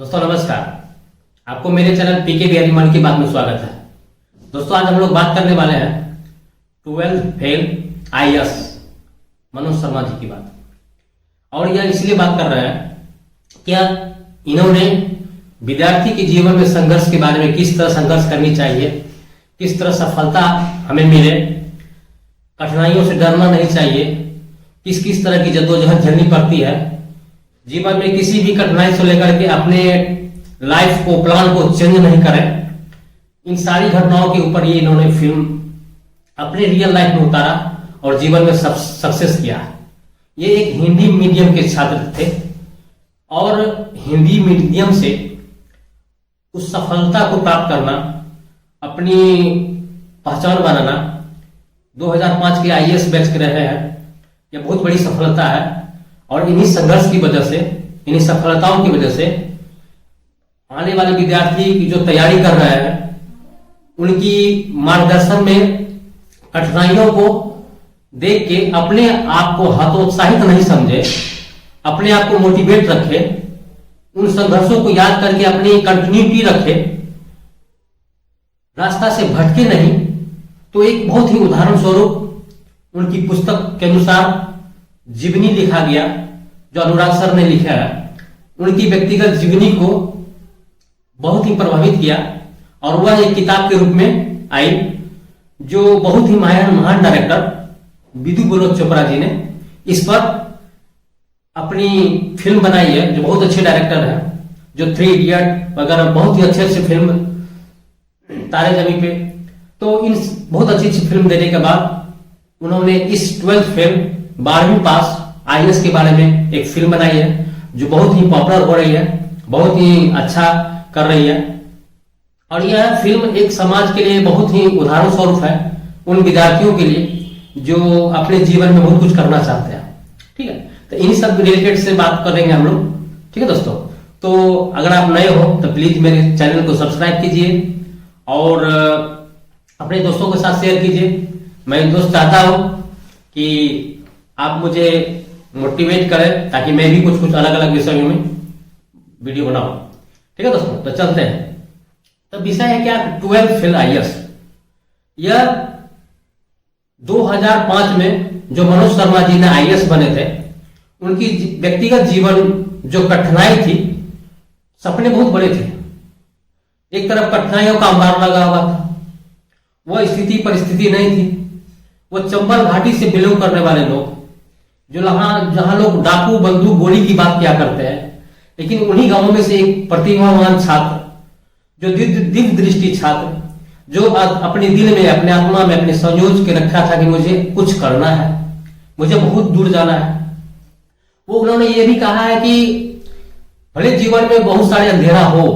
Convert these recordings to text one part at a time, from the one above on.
दोस्तों नमस्कार। आपको मेरे चैनल पीके बिहारी मन की बात में स्वागत है। दोस्तों आज हम लोग बात करने वाले हैं 12th fail IAS Manoj Sharma ji की बात। और यह इसलिए बात कर रहे हैं क्या इन्होंने विद्यार्थी के जीवन में संघर्ष के बारे में, किस तरह संघर्ष करनी चाहिए, किस तरह सफलता हमें मिले, कठिनाइयों से डरना नहीं चाहिए, किस किस तरह की जद्दोजहद झेलनी पड़ती है, जीवन में किसी भी कठिनाई से लेकर के अपने लाइफ को, प्लान को चेंज नहीं करें। इन सारी घटनाओं के ऊपर ये इन्होंने फिल्म अपने रियल लाइफ में उतारा और जीवन में सक्सेस किया। ये एक हिंदी मीडियम के छात्र थे और हिंदी मीडियम से उस सफलता को प्राप्त करना, अपनी पहचान बनाना, 2005 के आईएएस बैच के रहे हैं। यह बहुत बड़ी सफलता है और इन्हीं संघर्ष की वजह से, इन्हीं सफलताओं की वजह से आने वाले विद्यार्थी की जो तैयारी कर रहे हैं उनकी मार्गदर्शन में कठिनाइयों को देख के अपने आप को हतोत्साहित नहीं समझे, अपने आप को मोटिवेट रखे, उन संघर्षों को याद करके अपनी कंटिन्यूटी रखे, रास्ता से भटके नहीं। तो एक बहुत ही उदाहरण स्वरूप उनकी पुस्तक के अनुसार जीवनी लिखा गया, जो अनुराग सर ने लिखा है। उनकी व्यक्तिगत जीवनी को बहुत ही प्रभावित किया और वह एक किताब के रूप में आई, जो बहुत ही महान डायरेक्टर विदु विनोद चोपड़ा जी ने इस पर अपनी फिल्म बनाई है, जो बहुत अच्छे डायरेक्टर हैं, जो 3 इडियट वगैरह बहुत ही अच्छे अच्छे फिल्म, तारे जमीन पे। तो इन बहुत अच्छी अच्छी फिल्म देने के बाद उन्होंने इस 12th फेल 12वीं पास आईएएस के बारे में एक फिल्म बनाई है, जो बहुत ही पॉपुलर हो रही है, बहुत ही अच्छा कर रही है। और यह फिल्म एक समाज के लिए बहुत ही उदाहरण स्वरूप है उन विद्यार्थियों के लिए जो अपने जीवन में बहुत कुछ करना चाहते हैं। ठीक है, तो इन्हीं सब रिलेटेड से बात करेंगे हम लोग। ठीक है दोस्तों, तो अगर आप नए हो तो प्लीज मेरे चैनल को सब्सक्राइब कीजिए और अपने दोस्तों के साथ शेयर कीजिए। मैं दोस्त चाहता हूं कि आप मुझे मोटिवेट करें ताकि मैं भी कुछ अलग अलग विषयों में वीडियो बनाऊं। ठीक है दोस्तों, तो चलते हैं। तो विषय है क्या, 12th फेल आईएएस। यह 2005 में जो मनोज शर्मा जी ने आईएएस बने थे, उनकी व्यक्तिगत जीवन जो कठिनाई थी, सपने बहुत बड़े थे। एक तरफ कठिनाइयों का अंबार लगा हुआ था, वह स्थिति परिस्थिति नहीं थी। वो चंबल घाटी से बिलोंग करने वाले लोग, जो जहां लोग डाकू बंदूक गोली की बात किया करते हैं, लेकिन उन्हीं गांवों में से एक प्रतिभावान छात्र, जो दिव्य दृष्टि छात्र, जो अपने दिल में, अपने आत्मा में, अपने संयोज के रखा था कि मुझे कुछ करना है, मुझे बहुत दूर जाना है। वो उन्होंने ये भी कहा है कि भले जीवन में बहुत सारे अंधेरा हो,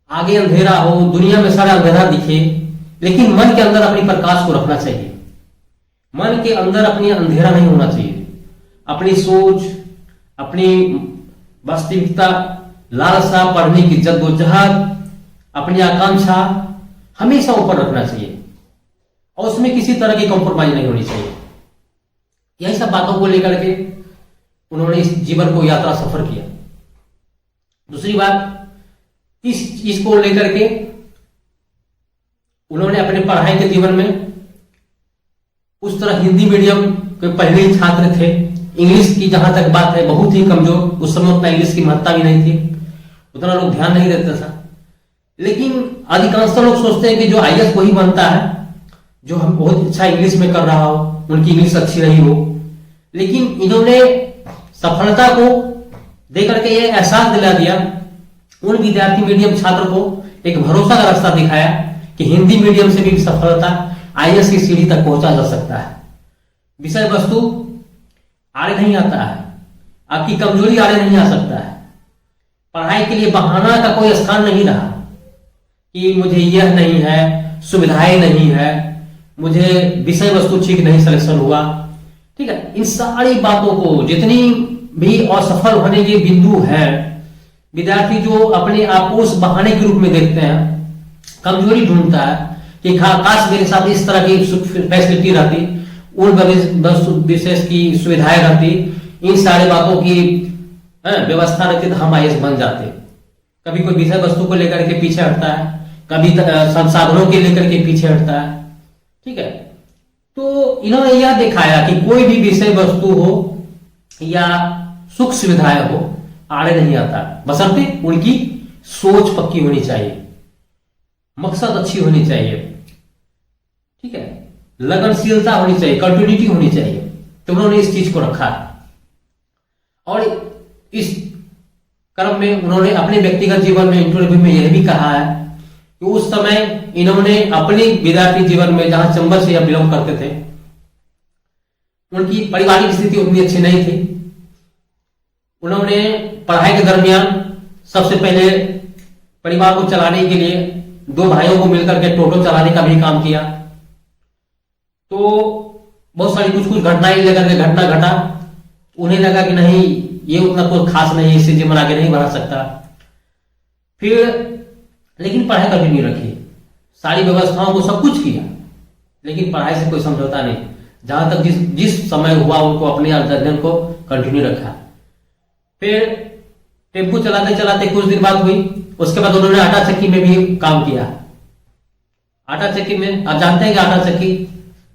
आगे अंधेरा हो, दुनिया में सारा अंधेरा दिखे, लेकिन मन के अंदर अपनी प्रकाश को रखना चाहिए। मन के अंदर अपनी अंधेरा नहीं होना चाहिए। अपनी सोच, अपनी वास्तविकता, लालसा, पढ़ने की जद्दोजहद, अपनी आकांक्षा हमेशा ऊपर रखना चाहिए और उसमें किसी तरह की कॉम्प्रोमाइज नहीं होनी चाहिए। यही सब बातों को लेकर के उन्होंने इस जीवन को यात्रा सफर किया। दूसरी बात, इसको लेकर के उन्होंने अपने पढ़ाई के जीवन में उस तरह हिंदी मीडियम के पहले ही छात्र थे। इंग्लिश की जहां तक बात है बहुत ही कमजोर, उस समय उतना इंग्लिश की महत्ता भी नहीं थी, उतना लोग ध्यान नहीं देता था। लेकिन अधिकांश लोग सोचते हैं कि जो आईएएस वही बनता है जो हम बहुत अच्छा इंग्लिश में कर रहा हो, उनकी इंग्लिश अच्छी रही हो। लेकिन इन्होंने सफलता को देकर के ये एहसास दिला दिया उन विद्यार्थी मीडियम छात्र को, एक भरोसा का रास्ता दिखाया कि हिंदी मीडियम से भी सफलता आईएएस की सीढ़ी तक पहुंचा जा सकता है। विषय वस्तु आड़े नहीं आता है, आपकी कमजोरी आड़े नहीं आ सकता है। पढ़ाई के लिए बहाना का कोई स्थान नहीं रहा कि मुझे यह नहीं है, सुविधाएं नहीं है, मुझे विषय वस्तु ठीक नहीं सिलेक्शन हुआ। ठीक है, इन सारी बातों को, जितनी भी असफल होने के बिंदु है, विद्यार्थी जो अपने आप को उस बहाने के रूप में देखते हैं, कमजोरी ढूंढता है कि काश मेरे साथ इस तरह की फैसिलिटी रहती, उन विशेष की सुविधाएं रहती, इन सारी बातों की व्यवस्था रहती तो हम आईएएस बन जाते। कभी कोई विषय वस्तु को लेकर के पीछे हटता है, कभी संसाधनों के लेकर के पीछे हटता है। ठीक है, तो इन्होंने यह दिखाया कि कोई भी विषय वस्तु हो या सुख सुविधाएं हो, आड़े नहीं आता, बशर्ते उनकी सोच पक्की होनी चाहिए, मकसद अच्छी होनी चाहिए। ठीक है, लगनशीलता होनी चाहिए, कंटिन्यूटी होनी चाहिए। तो उन्होंने इस चीज को रखा और इस क्रम में उन्होंने अपने व्यक्तिगत जीवन में इंटरव्यू में यह भी कहा है कि उस समय इन्होंने अपने विद्यार्थी जीवन में, जहां चंबल से यह बिलोंग करते थे, उनकी पारिवारिक स्थिति उतनी अच्छी नहीं थी। उन्होंने पढ़ाई के दरमियान सबसे पहले परिवार को चलाने के लिए दो भाइयों को मिलकर के टोटो चलाने का भी काम किया। तो बहुत सारी कुछ कुछ घटनाएं लेकर के घटना घटा, उन्हें लगा कि नहीं ये उतना कुछ खास नहीं है, इससे जीवन आगे नहीं बढ़ा सकता। फिर लेकिन पढ़ाई कंटिन्यू रखी, सारी व्यवस्थाओं को सब कुछ किया, लेकिन पढ़ाई से कोई समझौता नहीं। जहां तक जिस समय हुआ उनको अपने अध्ययन को कंटिन्यू रखा। फिर टेम्पो चलाते चलाते कुछ दिन बाद हुई, उसके बाद उन्होंने आटा चक्की में भी काम किया। आटा चक्की में आप जानते हैं कि आटा चक्की,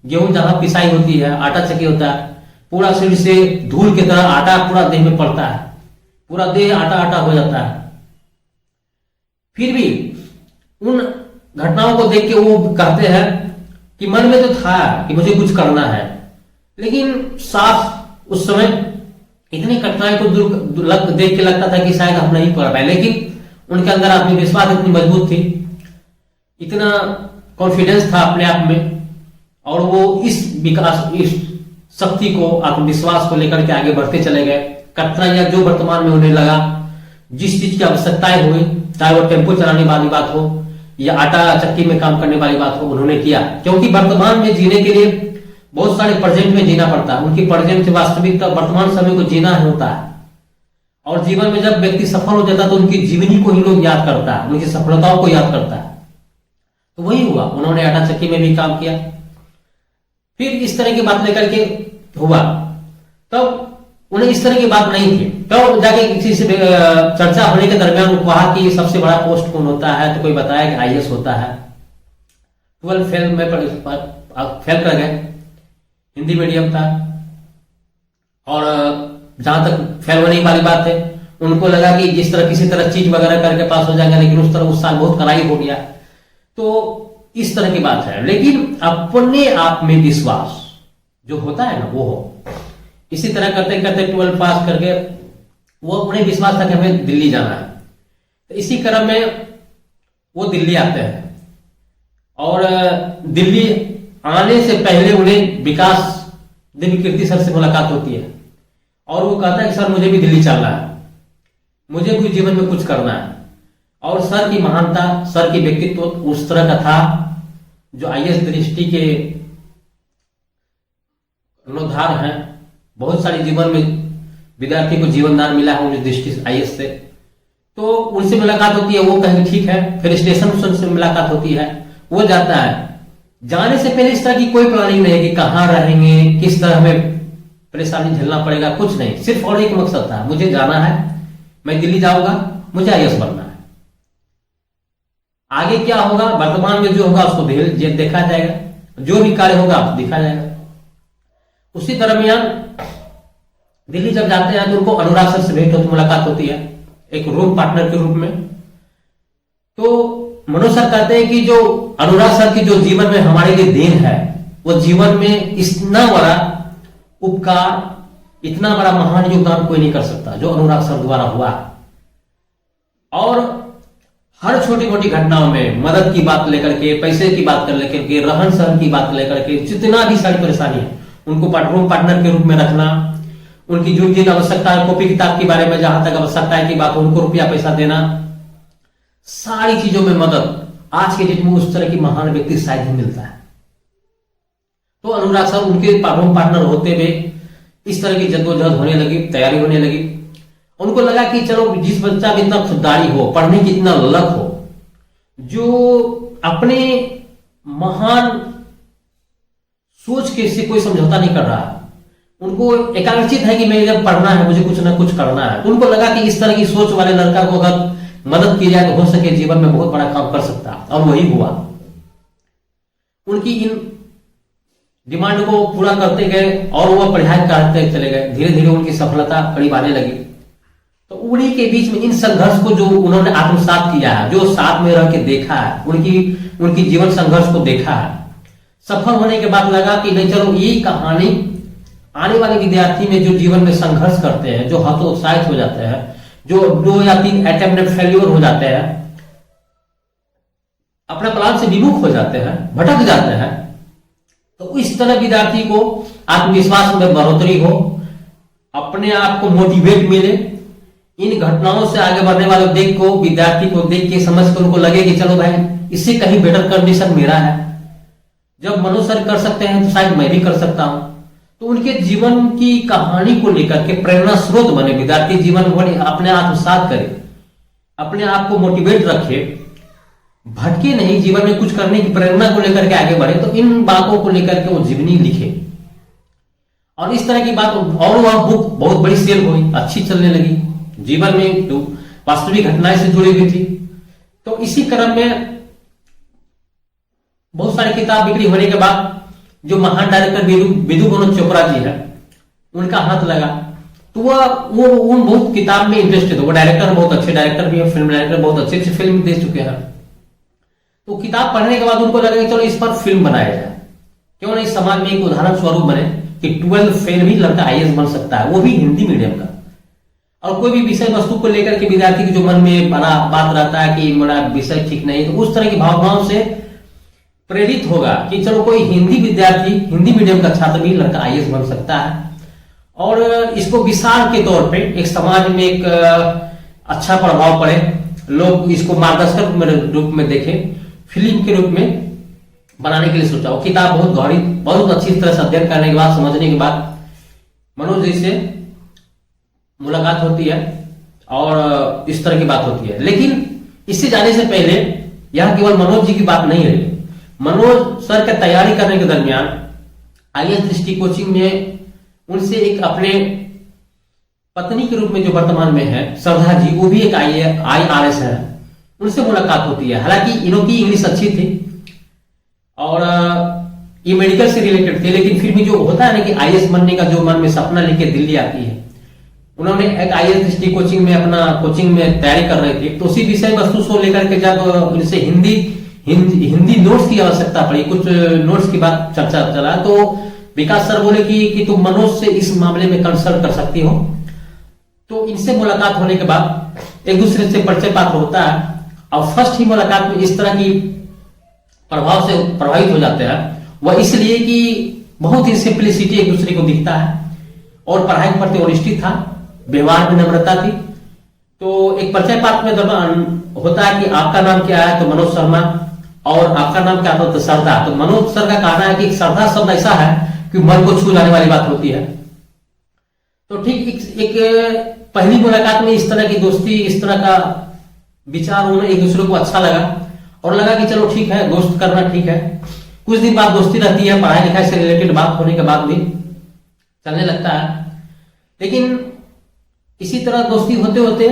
गेहूं जहां पिसाई होती है, आटा चक्की होता है, पूरा शरीर से धूल की तरह आटा पूरा देह में पड़ता है, पूरा देह आटा आटा हो जाता है। फिर भी उन घटनाओं को देख के वो कहते हैं कि मन में तो था कि मुझे कुछ करना है, लेकिन साफ उस समय इतनी कठिनाई को देख के लगता था कि शायद हम नहीं कर पाए। लेकिन उनके अंदर आत्मविश्वास इतनी मजबूत थी, इतना कॉन्फिडेंस था अपने आप में, और वो इस विकास, इस शक्ति को, आत्मविश्वास को लेकर के आगे बढ़ते चले गए। कठिनाइयां जो वर्तमान में उन्हें लगा, जिस चीज की आवश्यकताएं हुई, चाहे वो टेम्पो चलाने वाली बात हो या आटा चक्की में काम करने वाली बात हो, उन्होंने किया। क्योंकि वर्तमान में जीने के लिए बहुत सारे प्रेजेंट में जीना पड़ता है, उनकी प्रेजेंट से वास्तविकता वर्तमान समय को जीना होता है। और जीवन में जब व्यक्ति सफल हो जाता है तो उनकी जीवनी को ही लोग याद करता है, उनकी सफलताओं को याद करता है। तो वही हुआ, उन्होंने आटा चक्की में भी काम किया। फिर इस तरह की बात लेकर के हुआ, तब उन्हें इस तरह की बात नहीं थी। तो जाके किसी से चर्चा होने के दरमियान वो कहा कि सबसे बड़ा पोस्ट कौन होता है, तो कोई बताया कि आईएएस होता है। 12 फेल में फेल कर गए, हिंदी मीडियम था, और जहां तक फेल होने वाली बात है, उनको लगा कि जिस तरह किसी तरह चीज वगैरह करके पास हो जाएगा, लेकिन उस तरह उस साल बहुत कड़ाई हो गया। तो इस तरह की बात है। लेकिन अपने आप में विश्वास जो होता है ना, वो हो। इसी तरह करते करते 12 पास करके वो उन्हें विश्वास था कि हमें दिल्ली जाना है। तो इसी क्रम में वो दिल्ली आते हैं, और दिल्ली आने से पहले उन्हें विकास दिव्य कीर्ति सर से मुलाकात होती है, और वो कहता है कि सर मुझे भी दिल्ली चलना है, मुझे भी जीवन में कुछ करना है। और सर की महानता, सर की व्यक्तित्व उस तरह का था जो आईएएस दृष्टि के अनुधार हैं। बहुत सारे जीवन में विद्यार्थी को जीवनदान मिला है उनकी दृष्टि से, आईएएस से। तो उनसे मुलाकात होती है, वो कहेंगे ठीक है। फिर स्टेशन से मुलाकात होती है, वो जाता है। जाने से पहले इस तरह की कोई प्लानिंग नहीं कि कहाँ रहेंगे, किस तरह हमें परेशानी झेलना पड़ेगा, कुछ नहीं। सिर्फ और एक मकसद था, मुझे जाना है, मैं दिल्ली जाऊंगा, मुझे आईएएस बनना है। आगे क्या होगा, वर्तमान में जो होगा उसको देखा जाएगा, जो भी कार्य होगा देखा जाएगा। उसी दरमियान दिल्ली जब जाते हैं तो उनको अनुराग सर से भेंट होती, मुलाकात होती है एक रूम पार्टनर के रूप में। तो मनोज सर कहते हैं कि जो अनुराग सर की जो जीवन में हमारे लिए देन है, वो जीवन में इतना बड़ा उपकार, इतना बड़ा महान योगदान कोई नहीं कर सकता जो अनुराग सर द्वारा हुआ। और हर छोटी मोटी घटनाओं में मदद की बात लेकर के, पैसे की बात कर लेकर के, रहन सहन की बात लेकर के, जितना भी सारी परेशानी है, उनको रूम पार्टनर के रूप में रखना, उनकी जो जिन आवश्यकता है, कॉपी किताब के बारे में जहां तक आवश्यकता की बात हो, उनको रुपया पैसा देना, सारी चीजों में मदद। आज के डेट में उस तरह की महान व्यक्ति शायद ही मिलता है। तो अनुराग सर उनके रूम पार्टनर होते हुए इस तरह की जद्दोजहद होने लगी, तैयारी होने लगी। उनको लगा कि चलो जिस बच्चा में इतना खुददारी हो, पढ़ने की इतना ललक हो, जो अपने महान सोच के से कोई समझौता नहीं कर रहा, उनको एकाग्रचित है कि मैं जब पढ़ना है, मुझे कुछ ना कुछ करना है। तो उनको लगा कि इस तरह की सोच वाले लड़का को अगर मदद की जाए तो हो सके जीवन में बहुत बड़ा काम कर सकता, और वही हुआ। उनकी इन डिमांड को पूरा करते गए और वह पढ़ाई करते चले गए। धीरे धीरे उनकी सफलता करीब आने लगी। तो उन्हीं के बीच में इन संघर्ष को जो उन्होंने आत्मसात किया है, जो साथ में रह के देखा है, उनकी जीवन संघर्ष को देखा है, सफल होने के बाद लगा कि नहीं चलो ये कहानी आने वाले विद्यार्थी में जो जीवन में संघर्ष करते हैं, जो हतोत्साहित हो जाते हैं, जो 2 या 3 अटेम्प्ट में फेल्योर हो जाते हैं, अपने प्लान से विमुख हो जाते हैं, भटक जाते हैं, तो इस तरह विद्यार्थी को आत्मविश्वास में बढ़ोतरी हो, अपने आप को मोटिवेट मिले, इन घटनाओं से आगे बढ़ने वाले देख को, विद्यार्थी को देख के समझ कर उनको लगे कि चलो भाई इससे कहीं बेटर कंडीशन मेरा है, जब मनोज सर कर सकते हैं तो शायद मैं भी कर सकता हूं। तो उनके जीवन की कहानी को लेकर के प्रेरणा स्रोत बने। विद्यार्थी जीवन में अपने आत्मसात करे, अपने आप को मोटिवेट रखे, भटके नहीं, जीवन में कुछ करने की प्रेरणा को लेकर के आगे बढ़े। तो इन बातों को लेकर के वो जीवनी लिखे और इस तरह की बात, और वह बुक बहुत बड़ी सेल हुई, अच्छी चलने लगी, जीवन में तो वास्तविक घटनाएं से जुड़ी हुई थी। तो इसी क्रम में बहुत सारी किताब बिक्री होने के बाद जो महान डायरेक्टर विदु मनोज चोपड़ा जी है, उनका हाथ लगा। तो वो उन बहुत किताब में इंटरेस्टेड है। वो डायरेक्टर, बहुत अच्छे डायरेक्टर भी है, फिल्म डायरेक्टर, बहुत अच्छे अच्छे फिल्म दे चुके हैं। तो किताब पढ़ने के बाद उनको लगा कि चलो इस पर फिल्म बनाया जाए, क्यों नहीं समाज में एक उदाहरण स्वरूप बने कि 12 फेल भी लड़का आईएएस बन सकता है, वो भी हिंदी मीडियम का। और कोई भी विषय वस्तु को लेकर के विद्यार्थी के जो मन में बड़ा बात रहता है कि मेरा विषय ठीक नहीं, तो उस तरह की भावनाओं से प्रेरित होगा कि चलो कोई हिंदी विद्यार्थी, हिंदी मीडियम का छात्र भी लड़का आईएएस बन सकता है। और इसको विशाल के तौर पे एक समाज में एक अच्छा प्रभाव पड़े, लोग इसको मार्गदर्शक रूप में देखें, फिल्म के रूप में बनाने के लिए सोचा। वो किताब बहुत गहरी, बहुत अच्छी तरह से अध्ययन करने के बाद, समझने के बाद मनोज जी से मुलाकात होती है और इस तरह की बात होती है। लेकिन इससे जाने से पहले यह केवल मनोज जी की बात नहीं रही। मनोज सर की तैयारी करने के दरमियान आईएएस दृष्टि कोचिंग में उनसे एक अपने पत्नी के रूप में जो वर्तमान में है श्रद्धा जी, वो भी एक IRS है, उनसे मुलाकात होती है। हालांकि इनकी इंग्लिश अच्छी थी और ये मेडिकल से रिलेटेड थे, लेकिन फिर भी जो होता है ना कि आईएएस बनने का जो मन में सपना लेके दिल्ली आती है, उन्होंने एक आईएएस दृष्टि कोचिंग में अपना कोचिंग में तैयारी कर रहे थे। तो उसी विषय वस्तु को लेकर के जब इनसे हिंदी नोट्स की आवश्यकता पड़ी, कुछ नोट्स की बात चर्चा चला, तो विकास सर बोले कि तुम मनोज से इस मामले में कंसल्ट कर सकती हो। तो इनसे मुलाकात होने के बाद एक दूसरे से परिचय पात्र होता है और फर्स्ट ही मुलाकात में इस तरह की प्रभाव से प्रभावित हो जाते हैं। वह इसलिए कि बहुत ही सिंपलिसिटी एक दूसरे को दिखता है और पढ़ाई के प्रति ऑनेस्टी था, व्यवहार में नम्रता थी। तो एक परिचय पात्र में दौरान होता है कि आपका नाम क्या है, तो मनोज शर्मा, और आपका नाम क्या था, तो श्रद्धा। तो मनोज सर का कहना है कि श्रद्धा शब्द ऐसा है कि मन को छू जाने वाली बात होती है। तो ठीक एक पहली मुलाकात में इस तरह की दोस्ती, इस तरह का विचार उन्हें एक दूसरे को अच्छा लगा और लगा कि चलो ठीक है, दोस्त करना ठीक है। कुछ दिन बाद दोस्ती रहती है, पढ़ाई लिखाई से रिलेटेड बात होने के बाद भी चलने लगता है। लेकिन इसी तरह दोस्ती होते होते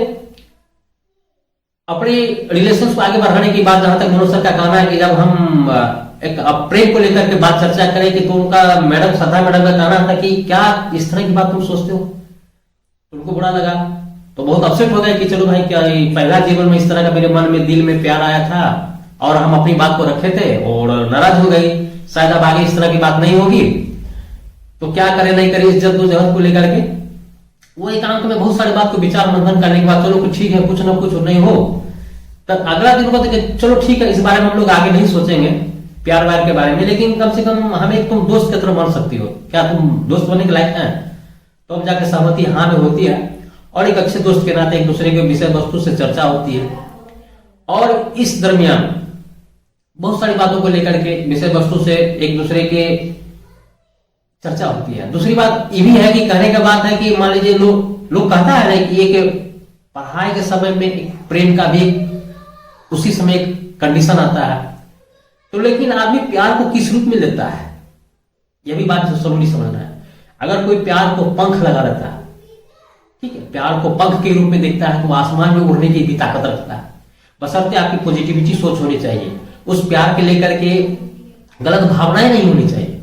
अपने रिलेशन को आगे बढ़ाने की बात, जहां तक मनोज सर का कहना है कि जब हम एक प्रेम को लेकर के बात चर्चा करें कि तो उनका मैडम श्रद्धा मैडम का कहना था कि क्या इस तरह की बात तुम सोचते हो, उनको बुरा लगा। तो बहुत अपसेट हो गए कि चलो भाई, क्या पहला जीवन में इस तरह का मेरे मन में दिल में प्यार आया था और हम अपनी बात को रखे थे और नाराज हो गई, शायद अब आगे इस तरह की बात नहीं होगी, तो क्या करे नहीं करे इस जद्दोजहद को लेकर के वो एकांत में बहुत सारी बात को विचार मंथन करने के बाद चलो कुछ ठीक है, कुछ ना कुछ नहीं हो, तब अगला दिन को चलो ठीक है, इस बारे में हम लोग आगे नहीं सोचेंगे प्यार व्यार के बारे में, लेकिन कम से कम हमें तुम दोस्त की तरह मान सकती हो, क्या तुम दोस्त बनने के लायक हैं? तो अब जाके सहमति हाँ में होती है और एक अच्छे दोस्त के नाते एक दूसरे के विषय वस्तु से चर्चा होती है। और इस दरमियान बहुत सारी बातों को लेकर के विषय वस्तु से एक दूसरे के चर्चा होती है। दूसरी बात ये भी है कि कहने का बात है कि मान लीजिए लोग कहता है ना कि एक पढ़ाई के समय में एक प्रेम का भी उसी समय एक कंडीशन आता है, तो लेकिन आदमी प्यार को किस रूप में लेता है, यह भी बात जरूरी समझना है। अगर कोई प्यार को पंख लगा रहता है, ठीक है, प्यार को पंख के रूप में देखता है, तो आसमान में उड़ने की भी ताकत रखता है। बशर्ते आपकी पॉजिटिविटी सोच होनी चाहिए, उस प्यार के लेकर के गलत भावनाएं नहीं होनी चाहिए,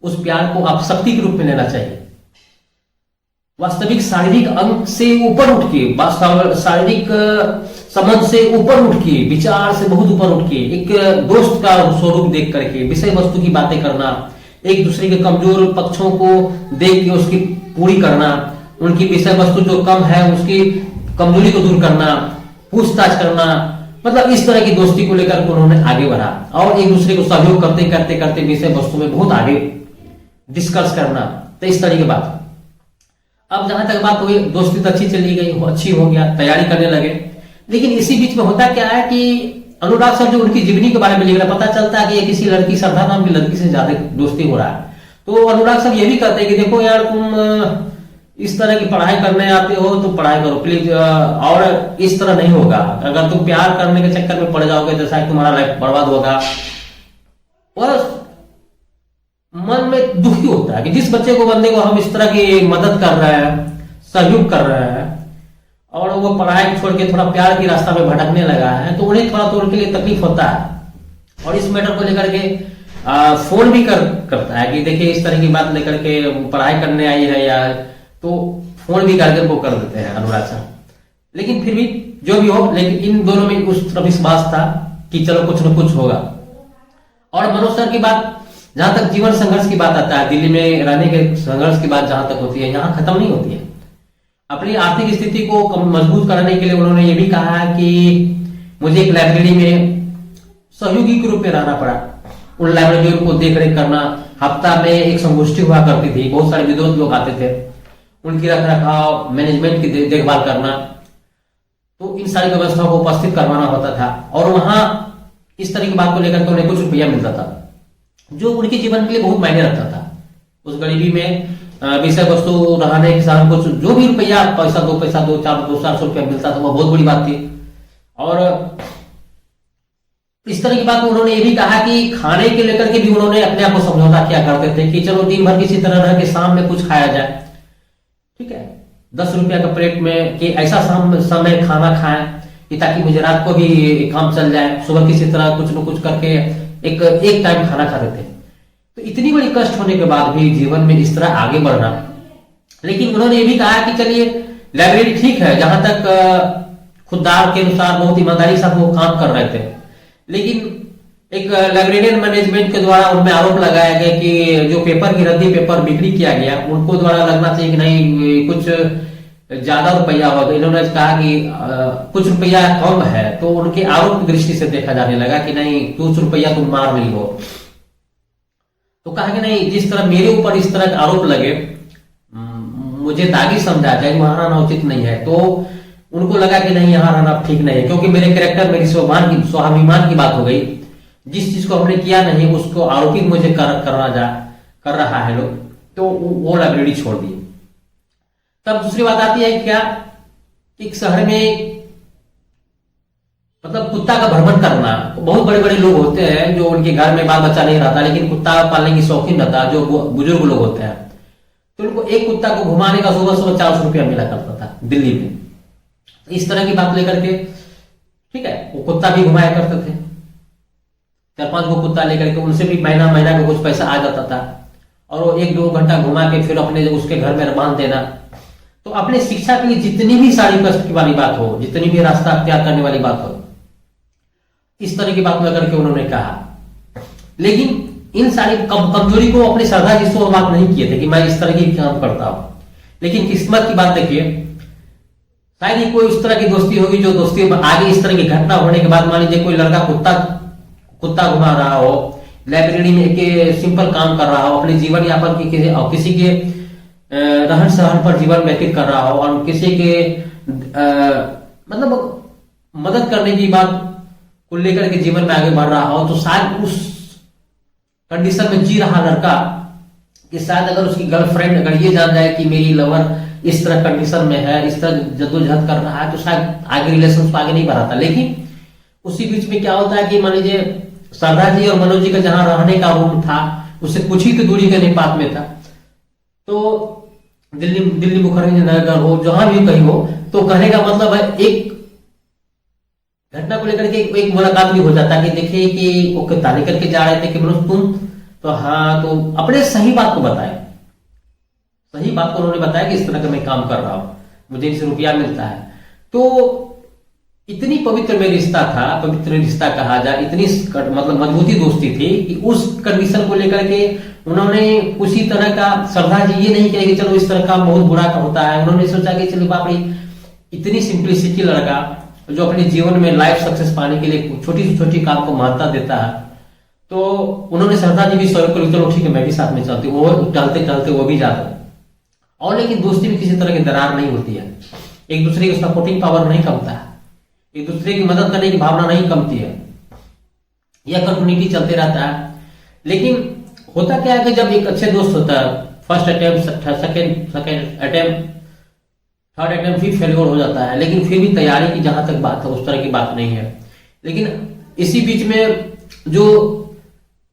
उस प्यार को आप शक्ति के रूप में लेना चाहिए। वास्तविक शारीरिक अंग से ऊपर उठ के, शारीरिक समझ से ऊपर उठ के, विचार से बहुत ऊपर उठ के, एक दोस्त का स्वरूप देख करके विषय वस्तु की बातें करना, एक दूसरे के कमजोर पक्षों को देख के उसकी पूरी करना, उनकी विषय वस्तु जो कम है उसकी कमजोरी को दूर करना, पूछताछ करना, मतलब इस तरह की दोस्ती को लेकर उन्होंने आगे बढ़ा और एक दूसरे को सहयोग करते करते करते विषय वस्तु में बहुत आगे डिस्कस करना। तो इस तरह की बात। अब जहां तक बात हुई, दोस्ती तो अच्छी चली गई, अच्छी हो गया, तैयारी करने लगे। लेकिन इसी बीच में होता क्या है कि अनुराग सर जो उनकी जीवनी के बारे में लिख रहा, पता चलता है कि किसी लड़की, श्रद्धा नाम की लड़की से ज्यादा दोस्ती हो रहा है। तो अनुराग सर ये भी कहते हैं कि देखो यार, तुम इस तरह की पढ़ाई करने आते हो तो पढ़ाई करो प्लीज, और इस तरह नहीं होगा। अगर तुम प्यार करने के चक्कर में पड़ जाओगे तो शायद तुम्हारा लाइफ बर्बाद होगा। और मन में दुखी होता है कि जिस बच्चे को, बंदे को हम इस तरह की मदद कर रहे हैं, सहयोग कर रहे हैं, और वो पढ़ाई छोड़ के थोड़ा प्यार की रास्ता में भटकने लगा है, तो उन्हें थोड़ा तो उनके लिए तकलीफ होता है। और इस मैटर को लेकर के फोन भी करता है कि देखिए इस तरह की बात लेकर के पढ़ाई करने आई है यार, तो फोन भी करके वो कर देते हैं अनुराग सर। लेकिन फिर भी जो भी हो, लेकिन इन दोनों में उस तरह विश्वास था कि चलो कुछ न कुछ होगा। और मनोज सर की बात, जहां तक जीवन संघर्ष की बात आता है, दिल्ली में रहने के संघर्ष की बात जहां तक होती है, यहां खत्म नहीं होती है। अपनी आर्थिक स्थिति को मजबूत करने के लिए उन्होंने ये भी कहा है कि मुझे एक लाइब्रेरी में सहयोगी के रूप में रहना पड़ा। उन लाइब्रेरियों को देख रेख करना, हफ्ता में एक संगोष्ठी हुआ करती थी, बहुत सारे विद्वान लोग आते थे, उनकी रख रखाव, मैनेजमेंट की देखभाल करना, तो इन सारी व्यवस्थाओं को उपस्थित करवाना होता था। और वहां इस तरह की बात को लेकर के उन्हें कुछ रुपया मिलता था, जो उनके जीवन के लिए बहुत मायने रखता था। उस गरीबी में विषय वस्तु रहने के साथ कुछ जो भी रुपया, पैसा दो 400 रुपया मिलता था, वो बहुत बड़ी बात थी। और इस तरह की बात उन्होंने ये भी कहा कि खाने के लेकर के भी उन्होंने अपने आप को समझौता किया करते थे कि चलो दिन भर किसी तरह रह के शाम में कुछ खाया जाए, ठीक है, 10 रुपया का प्लेट में, कि ऐसा समय खाना खाएं कि ताकि मुझे रात को भी काम चल जाए, सुबह किसी तरह कुछ न कुछ करके एक टाइम खाना खाते थे। तो इतनी बड़ी कष्ट होने के बाद भी जीवन में इस तरह आगे बढ़ना। लेकिन उन्होंने ये भी कहा कि चलिए लाइब्रेरी ठीक है, जहां तक खुददार के अनुसार बहुत ईमानदारी से वो काम कर रहे थे, लेकिन एक लाइब्रेरियन मैनेजमेंट के द्वारा उनमें आरोप लगाया गया कि जो पेपर की रद्दी पेपर बिक्री किया गया, उनको द्वारा लगना चाहिए कि नहीं कुछ ज्यादा रुपया होगा। इन्होंने कहा कि कुछ रुपया कम है, तो उनके आरोप की दृष्टि से देखा जाने लगा कि नहीं कुछ रुपया तुम मार नहीं हो। तो कहा कि नहीं, जिस तरह मेरे ऊपर इस तरह के आरोप लगे, मुझे दागी समझा जाए, वहां रहना उचित नहीं है। तो उनको लगा कि नहीं यहाँ रहना ठीक नहीं है, क्योंकि मेरे कैरेक्टर, मेरी स्वाभिमान की बात हो गई। जिस चीज को हमने किया नहीं उसको आरोपित मुझे कर रहा है लोग, तो वो लाइब्रेरी छोड़ दिए। तब दूसरी बात आती है क्या, एक शहर में मतलब कुत्ता का भ्रमण करना। बहुत बड़े बड़े लोग होते हैं जो उनके घर में बाल बच्चा नहीं रहता, लेकिन कुत्ता पालने की शौकीन रहता, जो बुजुर्ग लोग होते हैं, तो उनको एक कुत्ता को घुमाने का सुबह 400 रुपया मिला करता था दिल्ली में। इस तरह की बात लेकर के, ठीक है, वो कुत्ता भी घुमाया करते थे, 4-5 गो कुत्ता लेकर के, उनसे भी महीना का कुछ पैसा आ जाता था, और वो 1-2 घंटा घुमा के फिर अपने उसके घर में बांध देना। तो अपने शिक्षा के लिए जितनी भी सारी कष्ट वाली बात हो, जितनी भी रास्ता अख्तियार करने वाली बात हो, इस तरह की बात लेकर के उन्होंने कहा। लेकिन इन सारी कमजोरी को अपनी श्रद्धा जी से बात नहीं किए थे कि मैं इस तरह की काम करता हूं। लेकिन किस्मत की बात देखिए, शायद ही कोई उस तरह की दोस्ती होगी जो दोस्ती आगे इस तरह की घटना होने के बाद, मान लीजिए कोई लड़का कुत्ता घुमा रहा हो, लाइब्रेरी में एक सिंपल काम कर रहा हो, अपने जीवन यापन की किसी के रहन सहन पर जीवन व्यतीत कर रहा हो, और किसी के मतलब मदद करने की बात को लेकर के जीवन में आगे बढ़ रहा हो, तो शायद उस कंडीशन में जी रहा लड़का कि शायद अगर उसकी गर्लफ्रेंड अगर ये जान जाए कि मेरी लवर इस तरह कंडीशन में है, इस तरह जद्दोजहद कर रहा है, तो शायद आगे रिलेशन आगे नहीं बढ़ाता। लेकिन उसी बीच में क्या होता है कि मान लीजिए श्रद्धा जी और मनोज जी का जहां रहने का रूम था, उससे कुछ ही तो दूरी के निपात में था, तो दिल्ली दिल्ली मुखर्जी नगर हो, जहां भी कहीं हो, तो कहने का मतलब है एक घटना को लेकर के एक मुलाकात भी हो जाता है कि देखिए कि वो कितना लेकर के जा रहे थे कि मनोज तुम, तो हाँ, तो अपने सही बात को बताए, सही बात को उन्होंने बताया कि इस तरह का मैं काम कर रहा हूं, मुझे इससे रुपया मिलता है। तो इतनी पवित्र में रिश्ता था, पवित्र रिश्ता कहा जाए, इतनी मतलब मजबूती दोस्ती थी कि उस कंडीशन को लेकर के उन्होंने उसी तरह का श्रद्धा जी ये नहीं किया कि चलो इस तरह का बहुत बुरा का होता है। उन्होंने सोचा कि चलो बाप रे, इतनी सिंपलिसिटी लड़का जो अपने जीवन में लाइफ सक्सेस पाने के लिए छोटी से छोटी काम को महत्ता देता है, तो उन्होंने श्रद्धा जी भी स्वयं को चलो ठीक है मैं भी साथ में चलती हूँ, वो चलते चलते वो भी जाता। और लेकिन दोस्ती में किसी तरह की दरार नहीं होती है, एक दूसरे की सपोर्टिंग पावर नहीं कमता है, एक दूसरे की मदद करने की भावना नहीं कमती है, यह कंटिन्यूटी चलते रहता है। लेकिन होता क्या है कि जब एक अच्छे दोस्त होता है, first attempt, second attempt, third attempt भी फेलियर हो जाता है, लेकिन फिर भी तैयारी की जहां तक बात है उस तरह की बात नहीं है। लेकिन इसी बीच में जो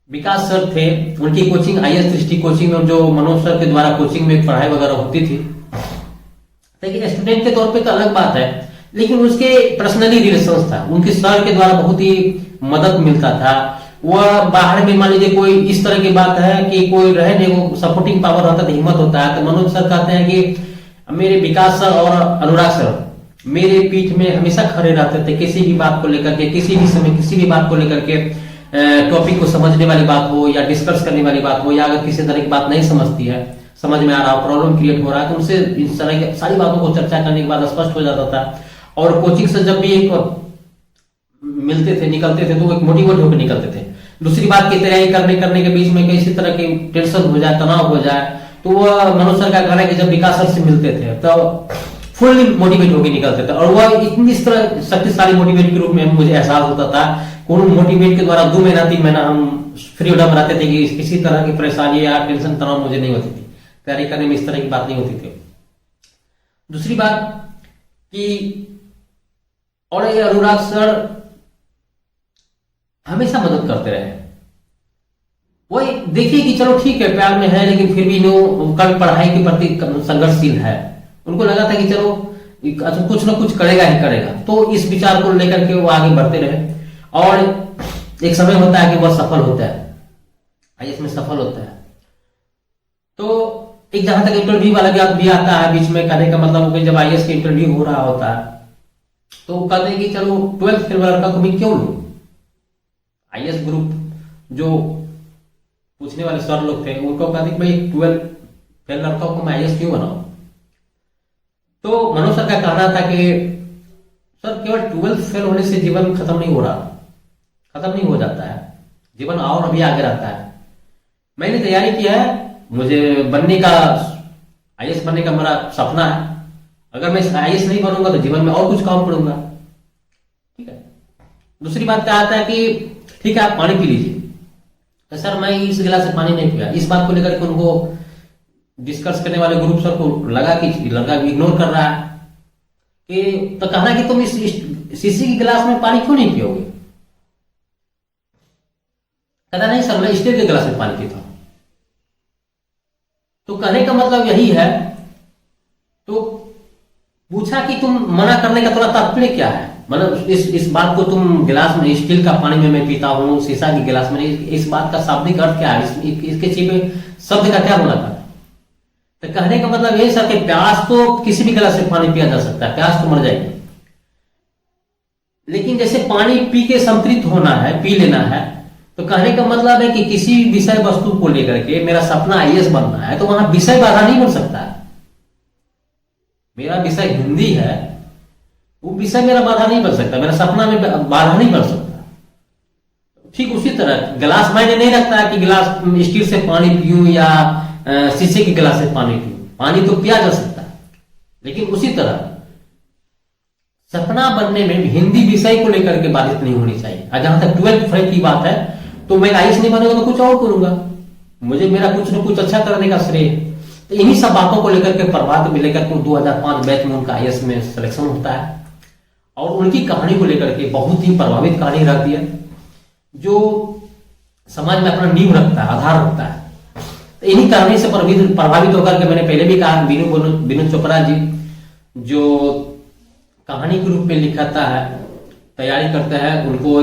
विकास सर थे, उनकी कोचिंग IAS दृष्टि कोचिंग में, जो मनोज सर के द्वारा कोचिंग में पढ़ाई वगैरह होती थी, लेकिन स्टूडेंट के तौर पे तो अलग बात है, लेकिन उसके पर्सनली रिलेशन था, उनके सर के द्वारा बहुत ही मदद मिलता था। वह बाहर में मान लीजिए कोई इस तरह की बात है कि कोई रहने को सपोर्टिंग पावर रहता है, हिम्मत होता है, तो मनोज सर कहते हैं कि मेरे विकास सर और अनुराग सर मेरे पीठ में हमेशा खड़े रहते थे, किसी भी बात को लेकर के, किसी भी समय किसी भी बात को लेकर के, टॉपिक को समझने वाली बात हो या डिस्कस करने वाली बात हो, या अगर किसी तरह की बात नहीं समझती है, समझ में आ रहा हो, प्रॉब्लम क्रिएट हो रहा है, तो उनसे इस तरह की सारी बातों को चर्चा करने के बाद स्पष्ट हो जाता था। और कोचिंग से जब भी एक मिलते थे, निकलते थे, तो एक मोटिवेट होकर निकलते थे। दूसरी बात की तैयारी करने के बीच में किसी तरह की टेंशन हो जाए, तनाव हो जाए, तो वह मनोज सर का कहना है कि जब विकास सर से मिलते थे तो फुल्ली मोटिवेट होकर निकलते थे। और वह इतनी इस तरह शक्तिशाली मोटिवेट के रूप में मुझे एहसास होता था, कोई मोटिवेट के द्वारा 2 महीना 3 महीना हम फ्रीडम रहते थे कि किसी तरह की परेशानी या टेंशन तनाव मुझे नहीं होती थी, तैयारी करने में इस तरह की बात नहीं होती थी। दूसरी बात कि और ये अनुराग सर हमेशा मदद करते रहे। वही देखिए कि चलो ठीक है प्यार में है, लेकिन फिर भी कल पढ़ाई के प्रति संघर्षशील है। उनको लगा था कि चलो कुछ ना कुछ करेगा ही करेगा, तो इस विचार को लेकर के वो आगे बढ़ते रहे। और एक समय होता है कि वह सफल होता है, IAS में सफल होता है। तो एक जहां तक इंटरव्यू वाला भी आता है बीच में, कहने का मतलब जब IAS का इंटरव्यू हो रहा होता है तो वो कहते हैं कि चलो 12th फेल लड़का को मैं क्यों लूं। IAS ग्रुप जो पूछने वाले सर लोग थे उनको कहते कि भाई 12th फेल लड़का को मैं IAS क्यों बनाऊं। तो मनोज सर का कहना था कि सर केवल 12th फेल होने से जीवन खत्म नहीं हो रहा, खत्म नहीं हो जाता है, जीवन और अभी आगे रहता है। मैंने तैयारी किया है, मुझे बनने का IAS बनने का मेरा सपना है, अगर मैं IAS नहीं बनूंगा तो जीवन में और कुछ काम करूंगा। ठीक है। दूसरी बात क्या आता है कि ठीक है आप पानी पी लीजिए, तो सर मैं इस गिलास से पानी नहीं पिया। इस बात को लेकर के उनको डिस्कस करने वाले ग्रुप सर को लगा कि लड़का इग्नोर कर रहा है, कि तो कहना कि तुम इस शीशी के गिलास में पानी क्यों नहीं पियोगे। कहता नहीं सर मैं स्टील के गिलास में पानी पीता हूं। तो कहने का मतलब यही है। तो पूछा कि तुम मना करने का थोड़ा तात्पर्य क्या है, मतलब इस बात को तुम गिलास में स्टील का पानी में मैं पीता हूँ, शीशा के गिलास में, इस बात का शाब्दिक अर्थ क्या है, इसके चीज में शब्द का क्या होना था। तो कहने का मतलब यही सर कि प्यास तो किसी भी गिलास से पानी पिया जा सकता है, प्यास तो मर जाएगी, लेकिन जैसे पानी पी के संतृप्त होना है, पी लेना है। तो कहने का मतलब है कि किसी विषय वस्तु को लेकर के मेरा सपना IAS बनना है, तो वहां विषय बाधा नहीं बन सकता है। मेरा विषय हिंदी है, वो विषय मेरा बाधा नहीं बन सकता, मेरा सपना में बाधा नहीं बन सकता। ठीक उसी तरह गिलास मायने नहीं रखता है कि गिलास स्टील से पानी पीऊं या शीशे के गिलास से पानी पीऊं, पानी तो पिया जा सकता है। लेकिन उसी तरह सपना बनने में हिंदी विषय को लेकर के बाधित नहीं होनी चाहिए। और जहां तक 12th फेल की बात है, तो मैं IAS नहीं बनूंगा तो कुछ और करूंगा, मुझे मेरा कुछ न कुछ अच्छा करने का श्रेय। तो इन्हीं सब बातों को लेकर के प्रभात में लेकर के 2005 बैच में उनका IAS में सिलेक्शन होता है। और उनकी कहानी को लेकर के बहुत ही प्रभावित कहानी रहती है, जो समाज में अपना नींव रखता है, आधार रखता है। तो इन्हीं कहानी से प्रभावित होकर के मैंने पहले भी कहा, विनोद चोपड़ा जी जो कहानी के रूप में लिखाता है, तैयारी करते हैं उनको,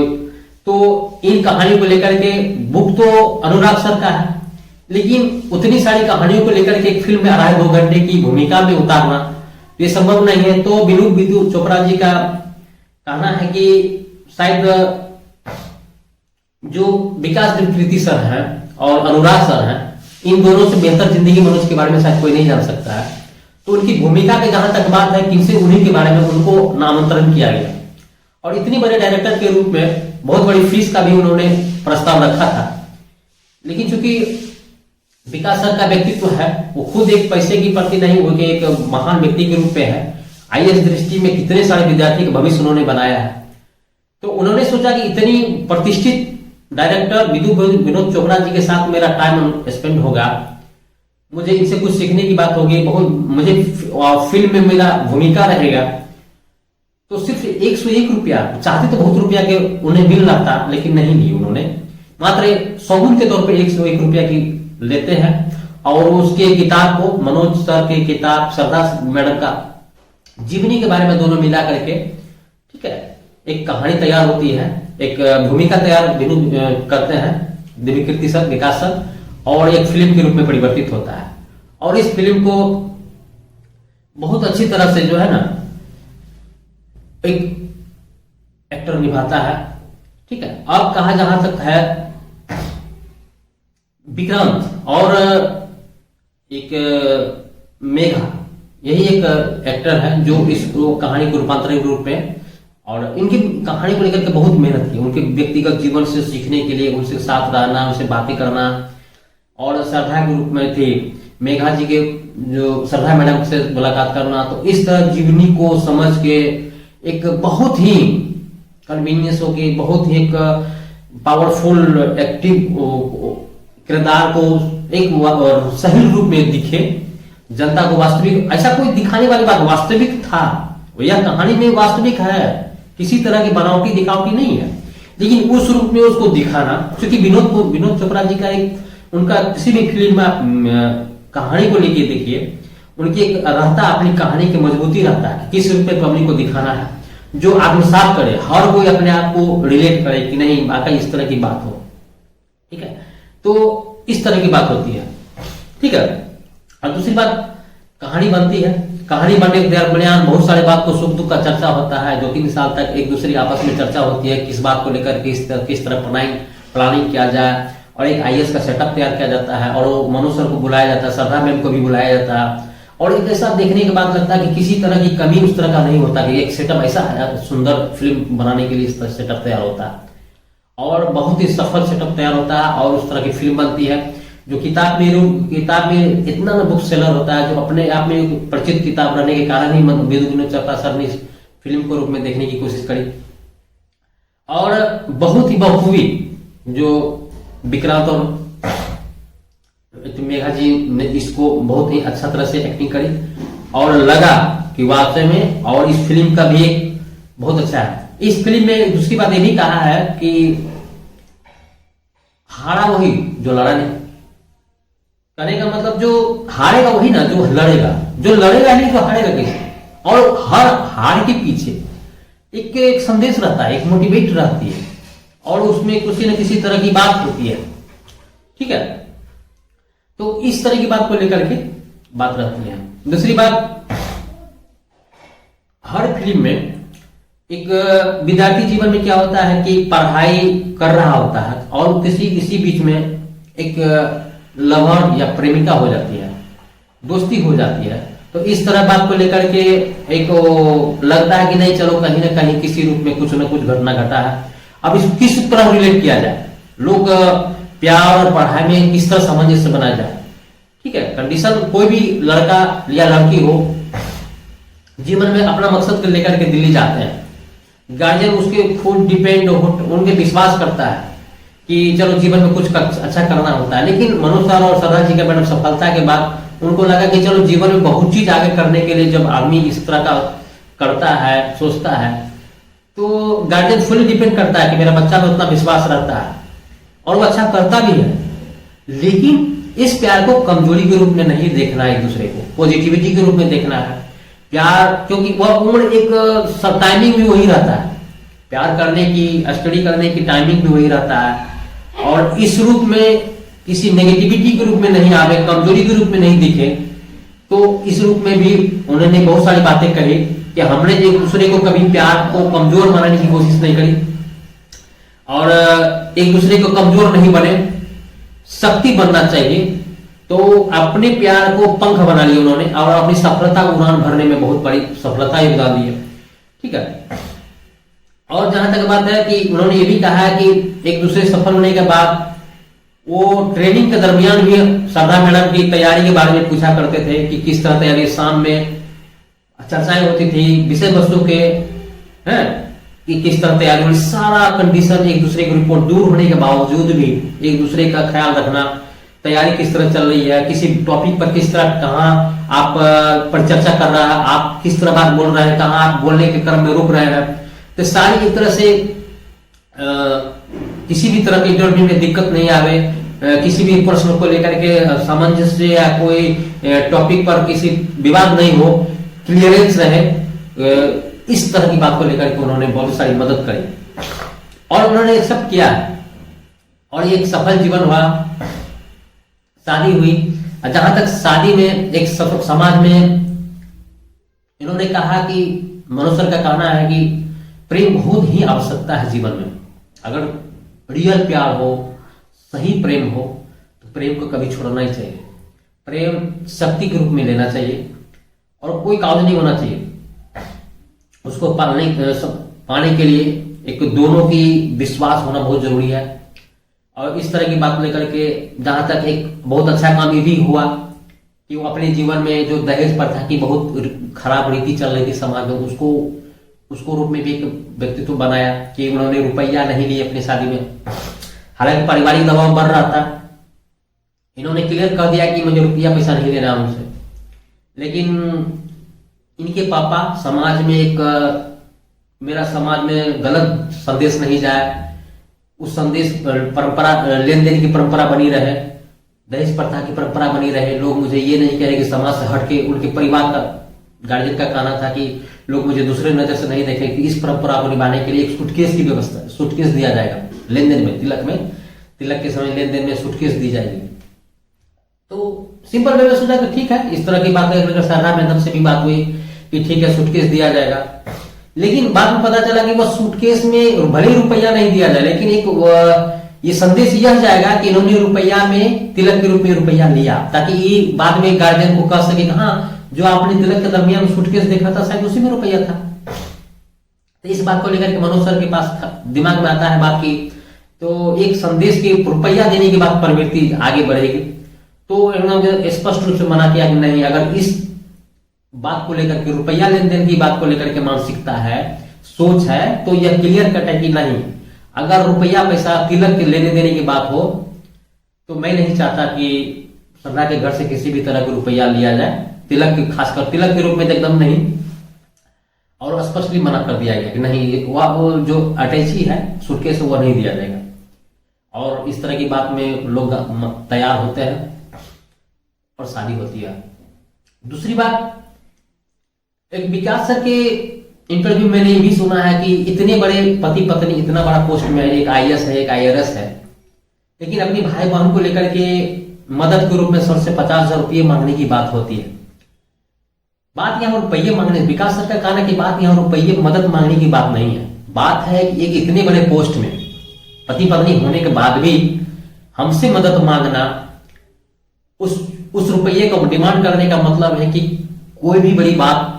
तो इन कहानियों को लेकर के बुक तो अनुराग सर का है, लेकिन उतनी सारी कहानियों को लेकर के एक फिल्म में 2.5 घंटे की भूमिका में उतारना ये संभव नहीं है। तो विनोद चोपड़ा जी का कहना है कि शायद जो विकास कृति सर हैं और अनुराग सर हैं, इन दोनों से बेहतर जिंदगी मनोज के बारे में शायद कोई नहीं जान सकता है। तो उनकी भूमिका के जहां तक बात है, किनसे उन्हीं के बारे में उनको नामांतरण किया गया, और इतनी बड़े डायरेक्टर के रूप में बहुत बड़ी फीस का भी उन्होंने प्रस्ताव रखा था। लेकिन चूंकि विकास सर का व्यक्तित्व है, वो खुद एक पैसे की प्रति नहीं हो के एक महान व्यक्ति के रूप में है। आईएएस दृष्टि में कितने सारे विद्यार्थी का भविष्य उन्होंने बनाया है, तो उन्होंने सोचा कि इतनी प्रतिष्ठित डायरेक्टर विनोद चोपड़ा जी के साथ मेरा टाइम स्पेंड होगा, मुझे इनसे कुछ सीखने की बात होगी, बहुत मुझे फिल्म में मेरा भूमिका रहेगा। तो सिर्फ 101 रुपया, चाहते तो बहुत रुपया के उन्हें मिल रहा था, लेकिन नहीं ली उन्होंने, मात्र सौगुन के तौर पे 101 रुपया की लेते हैं। और उसके किताब को, मनोज सर की किताब, श्रद्धा मैडम का जीवनी के बारे में दोनों मिला करके, ठीक है, एक कहानी तैयार होती है, एक भूमिका तैयार करते हैं दिव्य कीर्ति सर, विकास सर, और एक फिल्म के रूप में परिवर्तित होता है। और इस फिल्म को बहुत अच्छी तरह से जो है ना एक एक्टर निभाता है, ठीक है। अब कहा जहां तक है विक्रांत और एक मेघा, यही एक एक्टर है जो इस कहानी को रूपांतरित रूप में, और इनकी कहानी को लेकर के बहुत मेहनत की, उनके व्यक्तिगत जीवन से सीखने के लिए, उनसे साथ रहना, उनसे बातें करना। और श्रद्धा के रूप में थे मेघा जी के, जो श्रद्धा मैडम से मुलाकात करना। तो इस तरह जीवनी को समझ के एक बहुत ही कन्वीनियंस हो के, बहुत ही एक पावरफुल एक्टिव किरदार को एक सही रूप में दिखे, जनता को वास्तविक, ऐसा कोई दिखाने वाली बात, वास्तविक था यह कहानी में, वास्तविक है, किसी तरह की बनावटी दिखावटी नहीं है, लेकिन उस रूप में उसको दिखाना। क्योंकि विनोद चोपड़ा जी का एक, उनका किसी भी फिल्म में कहानी को लेके देखिए, उनकी एक रहता, अपनी कहानी की मजबूती रहता है, किस रूप में पब्लिक को दिखाना है, जो आत्मसात करे, हर कोई अपने आप को रिलेट करे कि नहीं वाकई इस तरह की बात हो, ठीक है। तो इस तरह की बात होती है, ठीक है। और दूसरी बात, कहानी बनती है, कहानी बनने के दरमियान बहुत सारे बात को सुख दुख का चर्चा होता है, 2-3 साल तक एक दूसरे आपस में चर्चा होती है, किस बात को लेकर किस तरह प्लानिंग किया जाए, और एक आईएएस का सेटअप तैयार किया जाता है, और वो मनोज सर को बुलाया जाता है, श्रद्धा मैम को भी बुलाया जाता है, और एक ऐसा देखने के बाद लगता है कि किसी तरह की कमी उस तरह का नहीं होता, कि एक सेटअप ऐसा है, सुंदर फिल्म बनाने के लिए इस तरह सेटअप तैयार होता है, और बहुत ही सफल सेटअप तैयार होता है, और उस तरह की फिल्म बनती है, जो किताब में इतना ना बुक सेलर होता है, जो अपने आप में परिचित किताब रहने के कारण ही विनोद चोपड़ा सर ने इस फिल्म को रूप में देखने की कोशिश करी। और बहुत ही बखूबी जो विक्रांत और मेघा जी ने इसको बहुत ही अच्छा तरह से एक्टिंग करी, और लगा कि वास्तव में, और इस फिल्म का भी एक बहुत अच्छा है। इस फिल्म में दूसरी बात ये भी कहा है कि हारा वही जो लड़ा नहीं, कहने का मतलब जो हारेगा वही ना जो लड़ेगा, जो लड़ेगा नहीं तो हारेगा कैसे। और हर हार के पीछे एक संदेश रहता है, एक मोटिवेट रहती है, और उसमें किसी न किसी तरह की बात होती है, ठीक है। तो इस तरह की बात को लेकर के बात रहती है। दूसरी बात, हर फिल्म में एक विद्यार्थी जीवन में क्या होता है कि पढ़ाई कर रहा होता है, और इसी बीच में एक लवर या प्रेमिका हो जाती है, दोस्ती हो जाती है। तो इस तरह बात को लेकर के एक लगता है कि नहीं, चलो कहीं ना कहीं किसी रूप में कुछ न कुछ घटना घटा है। अब इसको किस तरह रिलेट किया जाए, लोग प्यार और पढ़ाई में किस तरह सामंजस्य बनाया जाए, ठीक है। कंडीशन, कोई भी लड़का या लड़की हो, जीवन में अपना मकसद को लेकर के दिल्ली जाते हैं, गार्जियन उसके फुल डिपेंड उनके विश्वास करता है कि चलो जीवन में कुछ अच्छा करना होता है। लेकिन मनोज सर और श्रद्धा जी का मैडम सफलता के बाद उनको लगा कि चलो जीवन में बहुत चीज आगे करने के लिए जब आदमी इस तरह का करता है, सोचता है, तो गार्जियन फुली डिपेंड करता है कि मेरा बच्चा में उतना विश्वास रहता है, और वो अच्छा करता भी है। लेकिन इस प्यार को कमजोरी के रूप में नहीं देखना है, एक दूसरे को पॉजिटिविटी के रूप में देखना है प्यार, क्योंकि वह उम्र एक सब टाइमिंग भी वही रहता है, प्यार करने की, स्टडी करने की टाइमिंग भी वही रहता है। और इस रूप में किसी नेगेटिविटी के रूप में नहीं आवे, कमजोरी के रूप में नहीं दिखे। तो इस रूप में भी उन्होंने बहुत सारी बातें कही कि हमने एक दूसरे को कभी प्यार को कमजोर बनाने की कोशिश नहीं करी और एक दूसरे को कमजोर नहीं बने, शक्ति बनना चाहिए। तो अपने प्यार को पंख बना लिया उन्होंने और अपनी सफलता को उड़ान भरने में बहुत बड़ी सफलता योगदान दी है। ठीक है। और जहां तक बात है कि उन्होंने ये भी कहा है कि एक दूसरे सफल होने के बाद वो ट्रेनिंग के दरमियान भी श्रद्धा मैडम की तैयारी के बारे में पूछा करते थे कि किस तरह तैयारी, शाम में चर्चाएं होती थी विषय वस्तु के, हैं कि किस तरह तैयारी होनी, सारा कंडीशन एक दूसरे की रिपोर्ट दूर होने के बावजूद भी एक दूसरे का ख्याल रखना, तैयारी किस तरह चल रही है, किसी टॉपिक पर किस तरह कहाँ आप पर चर्चा कर रहा है, आप किस तरह बात बोल रहे हैं, कहाँ आप बोलने के क्रम में रुक रहे हैं। तो सारी एक तरह से किसी भी तरह के इंटरव्यू में दिक्कत नहीं आवे, किसी भी प्रश्न को लेकर के सामंजस्य या कोई टॉपिक पर किसी विवाद नहीं हो, क्लियरेंस रहे, इस तरह की बात को लेकर के उन्होंने बहुत सारी मदद करी और उन्होंने एक्सेप्ट किया और ये एक सफल जीवन हुआ, शादी हुई। जहां तक शादी में एक समाज में इन्होंने कहा कि मनुष्य का कहना है कि प्रेम बहुत ही आवश्यकता है जीवन में। अगर रियल प्यार हो, सही प्रेम हो, तो प्रेम को कभी छोड़ना ही चाहिए। प्रेम शक्ति के रूप में लेना चाहिए और कोई काज नहीं होना चाहिए। उसको पाने के लिए एक दोनों की विश्वास होना बहुत जरूरी है। और इस तरह की बात लेकर के जहां तक एक बहुत अच्छा काम ये भी हुआ कि वो अपने जीवन में जो दहेज प्रथा की बहुत खराब रीति चल रही थी समाज में, उसको रूप में भी एक व्यक्तित्व बनाया कि उन्होंने रुपया नहीं लिए अपनी शादी में। हालांकि पारिवारिक दबाव बढ़ रहा था, इन्होंने क्लियर कर दिया कि मुझे रुपया पैसा नहीं देना उनसे। लेकिन इनके पापा समाज में एक मेरा समाज में गलत संदेश नहीं जाए, उस संदेश परंपरा, लेन देन की परंपरा बनी रहे, दहेज प्रथा की परंपरा बनी रहे, लोग मुझे ये नहीं कह रहे कि समाज से हट के, उनके परिवार का गार्जियन का कहना था कि लोग मुझे दूसरे नजर से नहीं देखें, कि इस परंपरा को निभाने के लिए एक सूटकेस की व्यवस्था, सूटकेस दिया जाएगा लेन देन में, तिलक के समय लेन देन में सूटकेस दी जाएगी। तो सिंपल वे में सोचा कि ठीक है, इस तरह की बात है। शारदा मैडम से भी बात हुई कि ठीक है सूटकेस दिया जाएगा। लेकिन बाद में पता चला कि वह सूटकेस में भले ही रुपया नहीं दिया जाए, लेकिन एक ये संदेश यह जाएगा कि इन्होंने रुपया में तिलक के रूप में रुपया लिया, ताकि ये बाद में गार्जियन को कह सके कि हाँ, जो आपने तिलक के दरमियान सूटकेस देखा था शायद उसी में रुपया था। तो इस बात को लेकर के मनोज सर के पास दिमाग में आता है बात की, तो एक संदेश के रुपया देने के बाद प्रवृत्ति आगे बढ़ेगी। तो इन्होंने स्पष्ट रूप से मना किया कि नहीं, अगर इस बात को लेकर के रुपया लेन देन की बात को लेकर के मानसिकता है, सोच है, तो यह क्लियर कट है कि नहीं, अगर रुपया पैसा तिलक के लेने देने की बात हो तो मैं नहीं चाहता कि श्रद्धा के घर से किसी भी तरह का रुपया लिया जाए, तिलक, खासकर तिलक के रूप में एकदम नहीं। और स्पष्टली मना कर दिया गया कि नहीं, वो जो अटैची है सूटकेस वो नहीं दिया जाएगा। और इस तरह की बात में लोग तैयार होते हैं और शादी होती है। दूसरी बात, एक विकास सर के इंटरव्यू में मैंने ये भी सुना है कि इतने बड़े पति पत्नी, इतना बड़ा पोस्ट में है, एक आईएएस है, एक आईआरएस है, लेकिन अपनी भाई बहन को लेकर के मदद के रूप में सर से 50,000 रुपये मांगने की बात होती है। बात यहाँ रुपये मांगने, विकास सर का कहना की बात यहाँ रुपये मदद मांगने की बात नहीं है। बात है कि एक इतने बड़े पोस्ट में पति पत्नी होने के बाद भी हमसे मदद मांगना, उस रुपये को डिमांड करने का मतलब है कि कोई भी बड़ी बात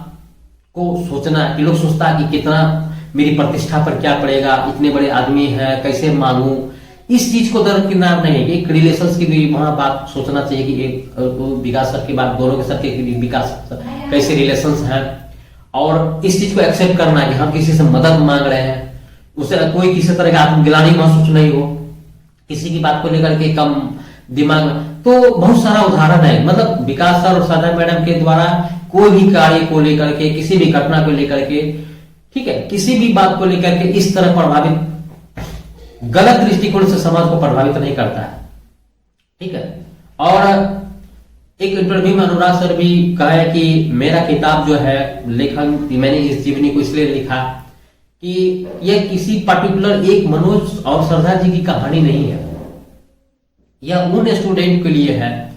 को सोचना, कि लोग सोचता है कि कितना मेरी प्रतिष्ठा पर क्या पड़ेगा, इतने बड़े आदमी है, कैसे मांगू, इस चीज को दरकिनार नहीं है। एक रिलेशंस की भी वहां बात सोचना चाहिए कि एक विकास सर की बात, दोनों के सर के विकास कैसे रिलेशंस हैं, और इस चीज को एक्सेप्ट करना कि हम किसी से मदद मांग रहे हैं, उसे कोई किसी तरह का आत्मग्लानि महसूस नहीं हो, किसी की बात को लेकर के कम दिमाग में। तो बहुत सारा उदाहरण है, मतलब विकास सर और श्रद्धा मैडम के द्वारा कोई भी कार्य को लेकर के, किसी भी घटना को लेकर के, ठीक है, किसी भी बात को लेकर के इस तरह प्रभावित, गलत दृष्टिकोण से समाज को प्रभावित नहीं करता है, ठीक है। और एक इंटरव्यू में अनुराग सर भी कहा है कि मेरा किताब जो है लेखन मैंने इस जीवनी को इसलिए लिखा कि यह किसी पर्टिकुलर एक मनोज और श्रद्धा जी की कहानी नहीं है, यह उन स्टूडेंट के लिए है,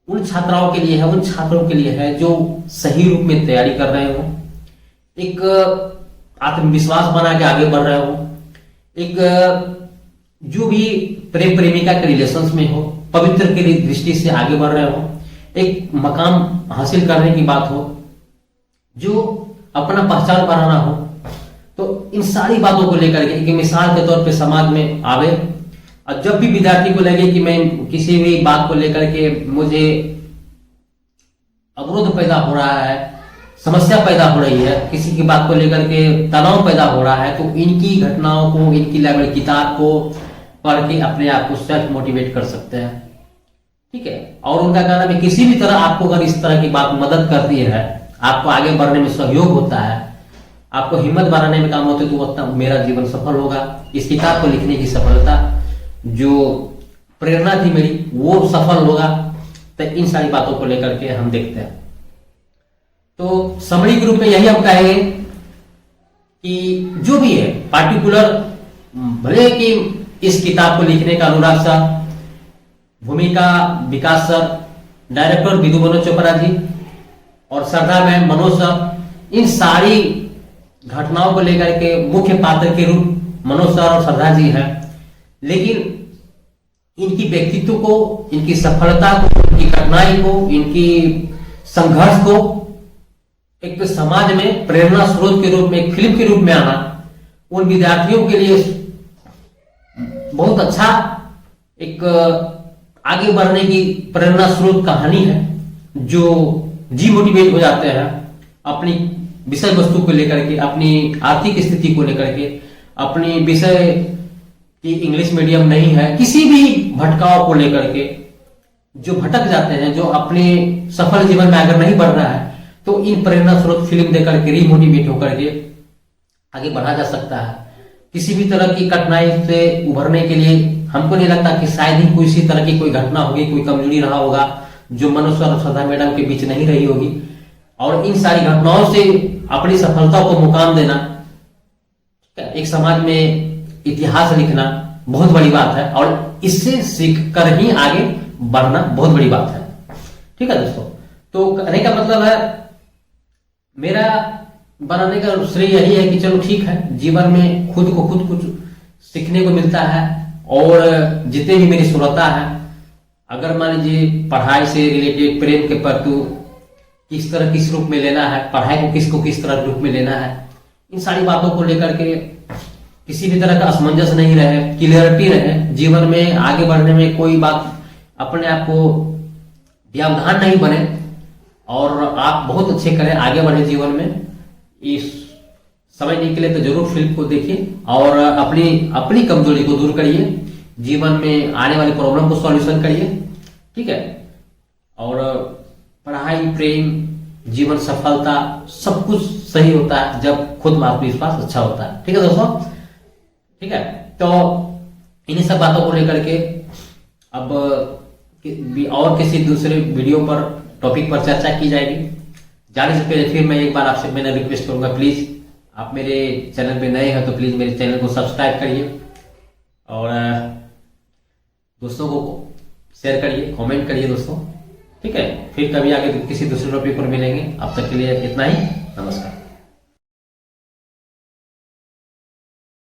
उन छात्राओं के लिए है, उन छात्रों के लिए है जो सही रूप में तैयारी कर रहे हो, एक आत्मविश्वास बना के आगे बढ़ रहे हो, एक जो भी प्रेम प्रेमिका के रिलेशंस में हो, पवित्र की दृष्टि से आगे बढ़ रहे हो, एक मकाम हासिल करने की बात हो, जो अपना पहचान बनाना हो, तो इन सारी बातों को लेकर के एक मिसाल के तौर पे समाज में आवे। और जब भी विद्यार्थी को लगे कि मैं किसी भी बात को लेकर के मुझे अवरोध पैदा हो रहा है, समस्या पैदा हो रही है, किसी की बात को लेकर के तनाव पैदा हो रहा है, तो इनकी घटनाओं को, इनकी लाइब्रेरी किताब को पढ़ के अपने आप को सेल्फ मोटिवेट कर सकते हैं। ठीक है। और उनका कहना है किसी भी तरह आपको अगर इस तरह की बात मदद करती है, आपको आगे बढ़ने में सहयोग होता है, आपको हिम्मत बढ़ाने में काम होते, तो उतना मेरा जीवन सफल होगा। इस किताब को लिखने की सफलता जो प्रेरणा थी मेरी वो सफल होगा। तो इन सारी बातों को लेकर के हम देखते हैं। तो समरी के रूप में यही हम कहेंगे कि जो भी है पार्टिकुलर, भले कि इस किताब को लिखने का अनुराग सर, भूमिका विकास सर, डायरेक्टर विधु मनोज चोपड़ा जी और श्रद्धा मैम, मनोज सर, इन सारी घटनाओं को लेकर के मुख्य पात्र के रूप मनोज सर और श्रद्धा जी हैं, लेकिन इनकी व्यक्तित्व को, इनकी सफलता को, इनकी कठिनाई को, इनकी संघर्ष को एक तो समाज में प्रेरणा स्रोत के रूप में, एक फिल्म के रूप में आना उन विद्यार्थियों के लिए बहुत अच्छा एक आगे बढ़ने की प्रेरणा स्रोत कहानी है, जो जी मोटिवेट हो जाते हैं अपनी विषय वस्तु को लेकर के, अपनी आर्थिक स्थिति को लेकर के, अपनी विषय की इंग्लिश मीडियम नहीं है, किसी भी भटकाव को लेकर के जो भटक जाते हैं, जो अपने सफल जीवन में अगर नहीं बढ़ रहा है, तो इन प्रेरणा स्रोत फिल्म देकर के रिमोटिवेट होकर के आगे बढ़ा जा सकता है। किसी भी तरह की कठिनाई से उभरने के लिए हमको नहीं लगता कि शायद ही कोई इसी तरह की कोई घटना होगी, कोई कमजोरी रहा होगा जो मनोज और श्रद्धा मैडम के बीच नहीं रही होगी। और इन सारी घटनाओं से अपनी सफलता को मुकाम देना, एक समाज में इतिहास लिखना बहुत बड़ी बात है, और इससे सीख कर ही आगे बढ़ना बहुत बड़ी बात है। ठीक है दोस्तों, तो कहने का मतलब है मेरा बनाने का श्रेय यही है कि चलो ठीक है, जीवन में खुद को खुद कुछ सीखने को मिलता है, और जितने भी मेरी श्रोता है, अगर मान लीजिए पढ़ाई से रिलेटेड, प्रेम के प्रति किस तरह किस रूप में लेना है, पढ़ाई को किसको किस तरह रूप में लेना है, इन सारी बातों को लेकर के किसी भी तरह का असमंजस नहीं रहे, क्लियरिटी रहे, जीवन में आगे बढ़ने में कोई बात अपने आप को व्यवधान नहीं बने, और आप बहुत अच्छे करें, आगे बढ़े जीवन में। इस समय निकले तो जरूर फिल्म को देखिए और अपनी कमजोरी को दूर करिए, जीवन में आने वाली प्रॉब्लम को सॉल्यूशन करिए। ठीक है। और पढ़ाई, प्रेम, जीवन सफलता सब कुछ सही होता है जब खुद में आत्मविश्वास अच्छा होता है। ठीक है दोस्तों, ठीक है। तो इन्हीं सब बातों को लेकर के अब और किसी दूसरे वीडियो पर, टॉपिक पर चर्चा की जाएगी। जाने से पहले फिर मैं एक बार आपसे मैंने रिक्वेस्ट करूंगा, प्लीज आप मेरे चैनल पे नए हैं तो प्लीज मेरे चैनल को सब्सक्राइब करिए, और दोस्तों को शेयर करिए, कमेंट करिए दोस्तों। ठीक है, फिर कभी आगे किसी दूसरे टॉपिक पर मिलेंगे। अब तक के लिए इतना ही, नमस्कार।